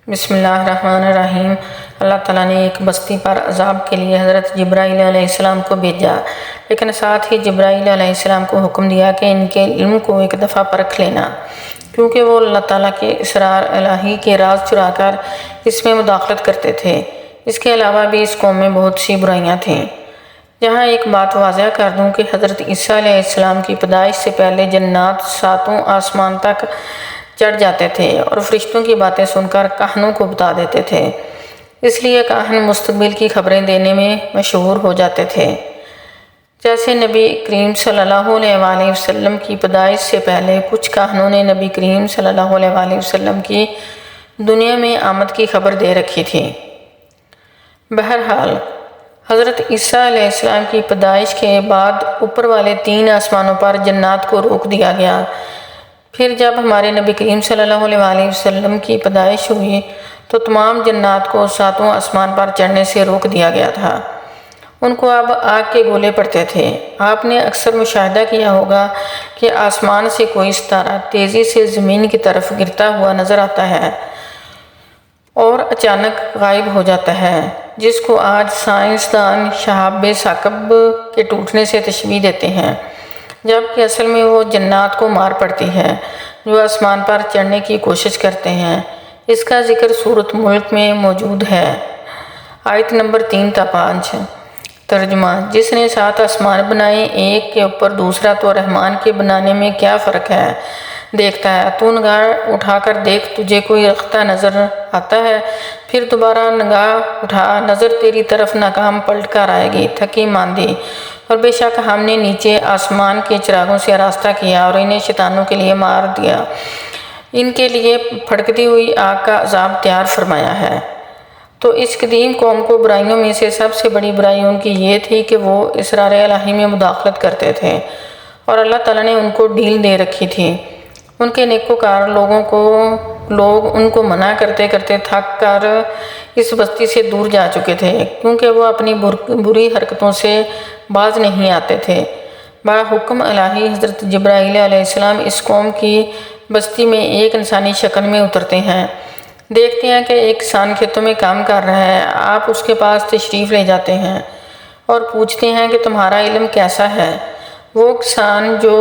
بسم اللہ الرحمن الرحیم۔ اللہ تعالیٰ نے ایک بستی پر عذاب کے لیے حضرت جبرائیل علیہ السلام کو بھیجا، لیکن ساتھ ہی جبرائیل علیہ السلام کو حکم دیا کہ ان کے علم کو ایک دفعہ پرکھ لینا، کیونکہ وہ اللہ تعالیٰ کے اسرار الہی کے راز چرا کر اس میں مداخلت کرتے تھے۔ اس کے علاوہ بھی اس قوم میں بہت سی برائیاں تھیں۔ یہاں ایک بات واضح کر دوں کہ حضرت عیسیٰ علیہ السلام کی پیدائش سے پہلے جنات ساتوں آسمان تک چڑھ جاتے تھے اور فرشتوں کی باتیں سن کر کاہنوں کو بتا دیتے تھے، اس لیے کاہن مستقبل کی خبریں دینے میں مشہور ہو جاتے تھے۔ جیسے نبی کریم صلی اللہ علیہ وآلہ وسلم کی پیدائش سے پہلے کچھ کاہنوں نے نبی کریم صلی اللہ علیہ وآلہ وسلم کی دنیا میں آمد کی خبر دے رکھی تھی۔ بہرحال حضرت عیسیٰ علیہ السلام کی پیدائش کے بعد اوپر والے 3 آسمانوں پر جنات کو روک دیا گیا۔ پھر جب ہمارے نبی کریم صلی اللہ علیہ وآلہ وسلم کی پیدائش ہوئی تو تمام جنات کو 7واں آسمان پر چڑھنے سے روک دیا گیا تھا۔ ان کو اب آگ کے گولے پڑتے تھے۔ آپ نے اکثر مشاہدہ کیا ہوگا کہ آسمان سے کوئی ستارہ تیزی سے زمین کی طرف گرتا ہوا نظر آتا ہے اور اچانک غائب ہو جاتا ہے، جس کو آج سائنسدان شہاب ثاقب کے ٹوٹنے سے تشبیہ دیتے ہیں، جبکہ اصل میں وہ جنات کو مار پڑتی ہے جو آسمان پر چڑھنے کی کوشش کرتے ہیں۔ اس کا ذکر سورۃ ملک میں موجود ہے، آیت نمبر 3 تا 5۔ ترجمہ: جس نے 7 آسمان بنائے، ایک کے اوپر دوسرا، تو رحمان کے بنانے میں کیا فرق ہے دیکھتا ہے؟ تو نگاہ اٹھا کر دیکھ، تجھے کوئی رختہ نظر آتا ہے؟ پھر دوبارہ نگاہ اٹھا، نظر تیری طرف ناکام پلٹ کر آئے گی، تھکی ماندی۔ اور بے شک ہم نے نیچے آسمان کے چراغوں سے آراستہ کیا اور انہیں شیطانوں کے لیے مار دیا، ان کے لیے پھڑکتی ہوئی آگ کا عذاب تیار فرمایا ہے۔ تو اس قدیم قوم کو برائیوں میں سے سب سے بڑی برائی ان کی یہ تھی کہ وہ اسرار الہی میں مداخلت کرتے تھے اور اللہ تعالیٰ نے ان کو ڈھیل دے رکھی تھی۔ ان کے نیکوکار لوگ ان کو منع کرتے کرتے تھک کر اس بستی سے دور جا چکے تھے، کیونکہ وہ اپنی بری حرکتوں سے باز نہیں آتے تھے۔ بحکم الہی حضرت جبرائیل علیہ السلام اس قوم کی بستی میں ایک انسانی شکل میں اترتے ہیں۔ دیکھتے ہیں کہ ایک کسان کھیتوں میں کام کر رہا ہے، آپ اس کے پاس تشریف لے جاتے ہیں اور پوچھتے ہیں کہ تمہارا علم کیسا ہے؟ وہ کسان جو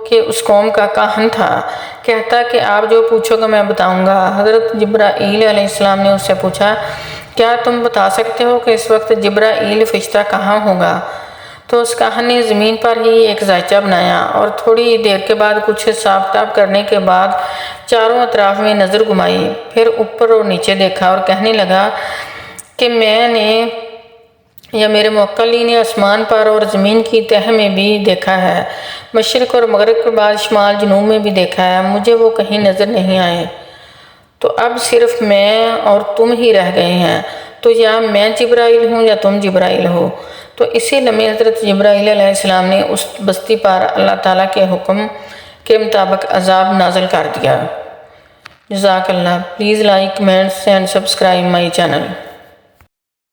کہ اس قوم کا کاہن تھا کہتا کہ آپ جو پوچھو گے میں بتاؤں گا۔ حضرت جبرائیل علیہ السلام نے اس سے پوچھا، کیا تم بتا سکتے ہو کہ اس وقت جبرائیل فرشتہ کہاں ہوگا؟ تو اس کاہن نے زمین پر ہی ایک زائچہ بنایا اور تھوڑی دیر کے بعد کچھ حساب کتاب کرنے کے بعد چاروں اطراف میں نظر گھمائی، پھر اوپر اور نیچے دیکھا اور کہنے لگا کہ میں نے یا میرے موکلی نے آسمان پر اور زمین کی تہہ میں بھی دیکھا ہے، مشرق اور مغرب کے بعد شمال جنوب میں بھی دیکھا ہے، مجھے وہ کہیں نظر نہیں آئے۔ تو اب صرف میں اور تم ہی رہ گئے ہیں، تو یا میں جبرائیل ہوں یا تم جبرائیل ہو۔ تو اسی لمحے حضرت جبرائیل علیہ السلام نے اس بستی پر اللہ تعالیٰ کے حکم کے مطابق عذاب نازل کر دیا۔ جزاک اللہ۔ Please like, comments and subscribe my channel.